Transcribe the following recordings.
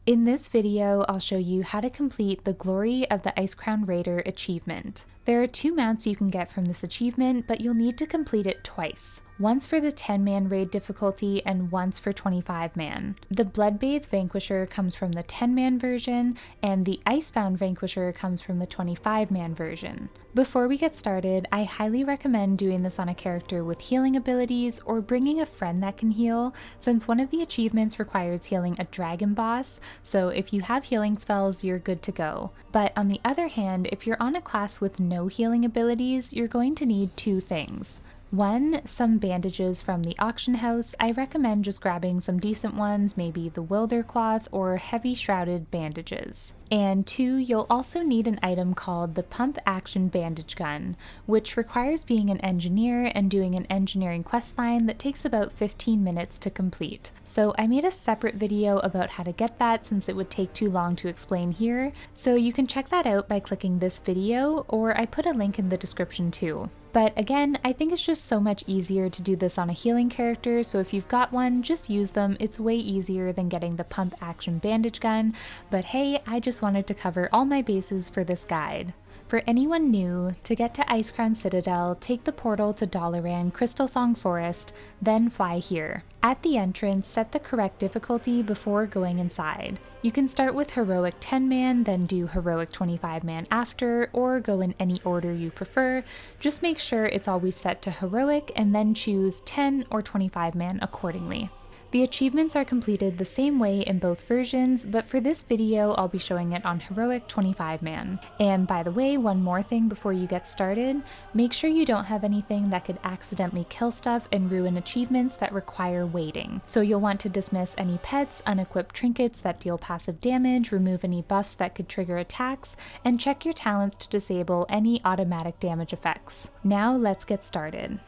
In this video, I'll show you how to complete the Glory of the Icecrown Raider achievement. There are 2 mounts you can get from this achievement, but you'll need to complete it twice. Once for the 10-man raid difficulty and once for 25-man. The Bloodbathed Vanquisher comes from the 10-man version, and the Icebound Vanquisher comes from the 25-man version. Before we get started, I highly recommend doing this on a character with healing abilities or bringing a friend that can heal, since one of the achievements requires healing a dragon boss, so if you have healing spells, you're good to go. But on the other hand, if you're on a class with no healing abilities, you're going to need 2 things. 1, some bandages from the auction house. I recommend just grabbing some decent ones, maybe the Wilder cloth or heavy shrouded bandages. And 2, you'll also need an item called the Pump Action Bandage Gun, which requires being an engineer and doing an engineering questline that takes about 15 minutes to complete. So I made a separate video about how to get that since it would take too long to explain here, so you can check that out by clicking this video, or I put a link in the description too. But again, I think it's just so much easier to do this on a healing character, so if you've got one, just use them. It's way easier than getting the Pump Action Bandage Gun, but hey, I just wanted to cover all my bases for this guide. For anyone new, to get to Icecrown Citadel, take the portal to Dalaran Crystal Song Forest, then fly here. At the entrance, set the correct difficulty before going inside. You can start with Heroic 10-man, then do Heroic 25-man after, or go in any order you prefer. Just make sure it's always set to Heroic and then choose 10 or 25-man accordingly. The achievements are completed the same way in both versions, but for this video I'll be showing it on Heroic 25-man. And by the way, one more thing before you get started, make sure you don't have anything that could accidentally kill stuff and ruin achievements that require waiting. So you'll want to dismiss any pets, unequipped trinkets that deal passive damage, remove any buffs that could trigger attacks, and check your talents to disable any automatic damage effects. Now let's get started.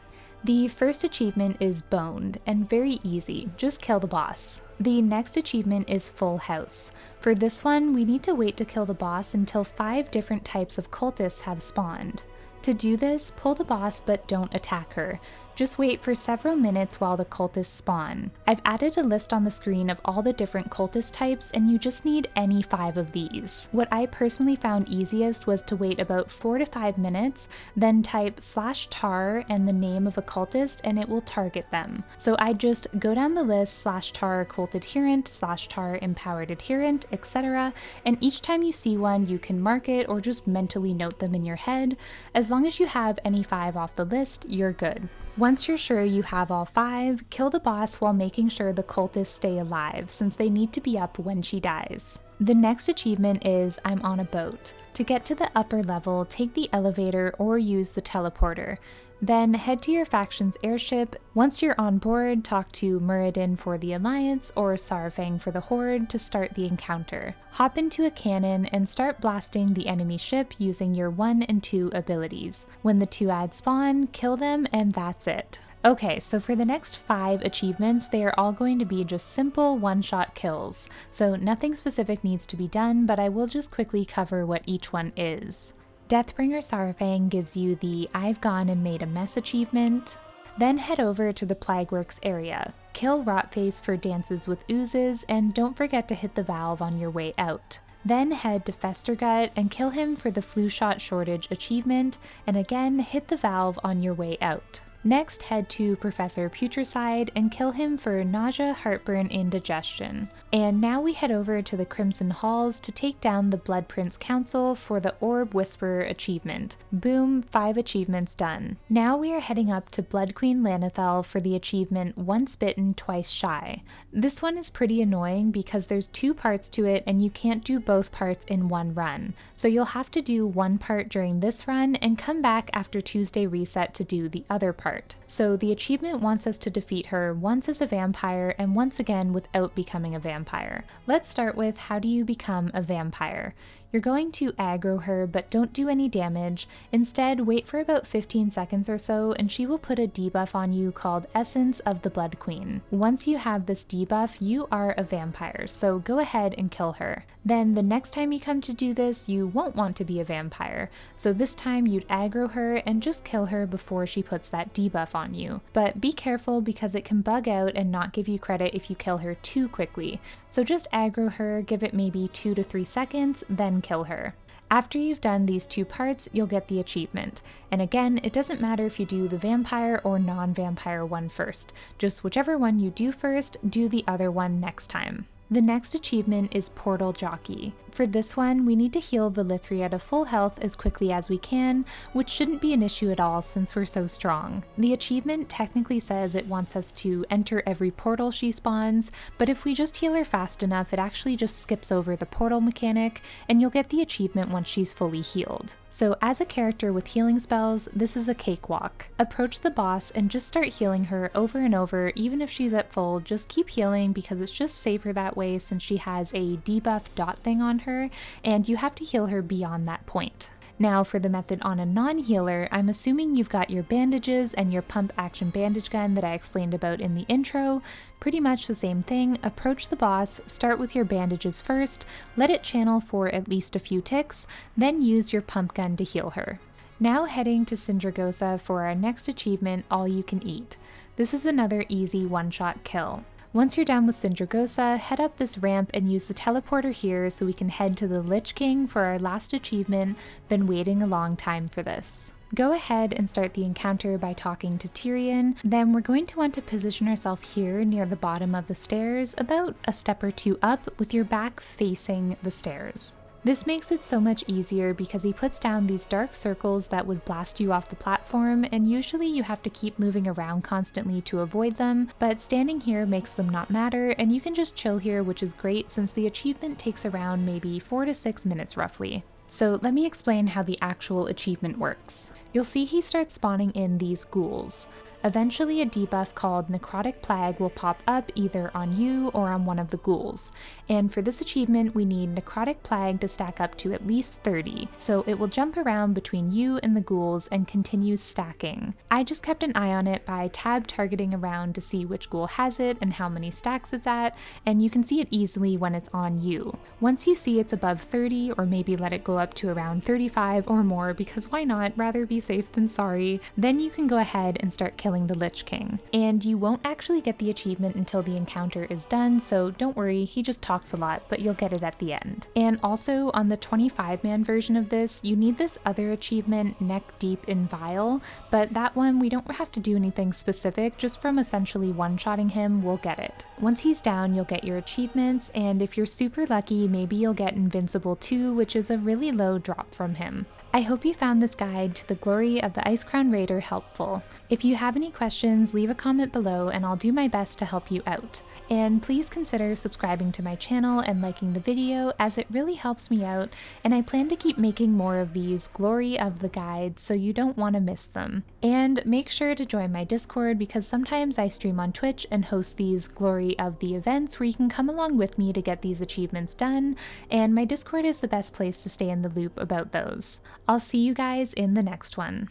The first achievement is Boned, and very easy, just kill the boss. The next achievement is Full House. For this one, we need to wait to kill the boss until 5 different types of cultists have spawned. To do this, pull the boss but don't attack her. Just wait for several minutes while the cultists spawn. I've added a list on the screen of all the different cultist types, and you just need any 5 of these. What I personally found easiest was to wait about 4 to 5 minutes, then type /tar and the name of a cultist and it will target them. So I just go down the list /tar cult adherent, /tar empowered adherent, etc. And each time you see one, you can mark it or just mentally note them in your head. As long as you have any 5 off the list, you're good. Once you're sure you have all 5, kill the boss while making sure the cultists stay alive, since they need to be up when she dies. The next achievement is I'm on a boat. To get to the upper level, take the elevator or use the teleporter. Then head to your faction's airship. Once you're on board, talk to Muradin for the Alliance or Saurfang for the Horde to start the encounter. Hop into a cannon and start blasting the enemy ship using your 1 and 2 abilities. When the 2 adds spawn, kill them, and that's it. Okay, so for the next 5 achievements, they are all going to be just simple one-shot kills. So nothing specific needs to be done, but I will just quickly cover what each one is. Deathbringer Saurfang gives you the I've Gone and Made a Mess achievement. Then head over to the Plagueworks area. Kill Rotface for Dances with Oozes, and don't forget to hit the valve on your way out. Then head to Festergut and kill him for the Flu Shot Shortage achievement, and again hit the valve on your way out. Next, head to Professor Putricide and kill him for Nausea, Heartburn, Indigestion. And now we head over to the Crimson Halls to take down the Blood Prince Council for the Orb Whisperer achievement. Boom, 5 achievements done. Now we are heading up to Blood Queen Lanethel for the achievement Once Bitten, Twice Shy. This one is pretty annoying because there's 2 parts to it and you can't do both parts in one run. So you'll have to do one part during this run and come back after Tuesday Reset to do the other part. So the achievement wants us to defeat her once as a vampire and once again without becoming a vampire. Let's start with how do you become a vampire? You're going to aggro her, but don't do any damage. Instead, wait for about 15 seconds or so, and she will put a debuff on you called Essence of the Blood Queen. Once you have this debuff, you are a vampire, so go ahead and kill her. Then the next time you come to do this, you won't want to be a vampire, so this time you'd aggro her and just kill her before she puts that debuff on you, but be careful because it can bug out and not give you credit if you kill her too quickly. So just aggro her, give it maybe 2 to 3 seconds, then kill her. After you've done these 2 parts, you'll get the achievement. And again, it doesn't matter if you do the vampire or non-vampire one first. Just whichever one you do first, do the other one next time. The next achievement is Portal Jockey. For this one, we need to heal Velithria to full health as quickly as we can, which shouldn't be an issue at all since we're so strong. The achievement technically says it wants us to enter every portal she spawns, but if we just heal her fast enough, it actually just skips over the portal mechanic, and you'll get the achievement once she's fully healed. So as a character with healing spells, this is a cakewalk. Approach the boss and just start healing her over and over, even if she's at full, just keep healing because it's just safer that way since she has a debuff dot thing on her, and you have to heal her beyond that point. Now for the method on a non-healer, I'm assuming you've got your bandages and your pump action bandage gun that I explained about in the intro. Pretty much the same thing, approach the boss, start with your bandages first, let it channel for at least a few ticks, then use your pump gun to heal her. Now heading to Sindragosa for our next achievement, All You Can Eat. This is another easy one-shot kill. Once you're done with Sindragosa, head up this ramp and use the teleporter here so we can head to the Lich King for our last achievement. Been waiting a long time for this. Go ahead and start the encounter by talking to Tyrion, then we're going to want to position ourselves here near the bottom of the stairs, about a step or 2 up with your back facing the stairs. This makes it so much easier because he puts down these dark circles that would blast you off the platform, and usually you have to keep moving around constantly to avoid them, but standing here makes them not matter, and you can just chill here, which is great since the achievement takes around maybe 4 to 6 minutes roughly. So let me explain how the actual achievement works. You'll see he starts spawning in these ghouls. Eventually a debuff called Necrotic Plague will pop up either on you or on one of the ghouls, and for this achievement we need Necrotic Plague to stack up to at least 30, so it will jump around between you and the ghouls and continues stacking. I just kept an eye on it by tab targeting around to see which ghoul has it and how many stacks it's at, and you can see it easily when it's on you. Once you see it's above 30, or maybe let it go up to around 35 or more, because why not, rather be safe than sorry, then you can go ahead and start killing the Lich King. And you won't actually get the achievement until the encounter is done, so don't worry, he just talks a lot, but you'll get it at the end. And also on the 25-man version of this, you need this other achievement, Neck Deep in Vile, but that one we don't have to do anything specific, just from essentially one-shotting him, we'll get it. Once he's down, you'll get your achievements, and if you're super lucky, maybe you'll get Invincible 2, which is a really low drop from him. I hope you found this guide to the glory of the Icecrown Raider helpful. If you have any questions, leave a comment below and I'll do my best to help you out. And please consider subscribing to my channel and liking the video, as it really helps me out, and I plan to keep making more of these glory of the guides so you don't want to miss them. And make sure to join my Discord because sometimes I stream on Twitch and host these glory of the events where you can come along with me to get these achievements done, and my Discord is the best place to stay in the loop about those. I'll see you guys in the next one.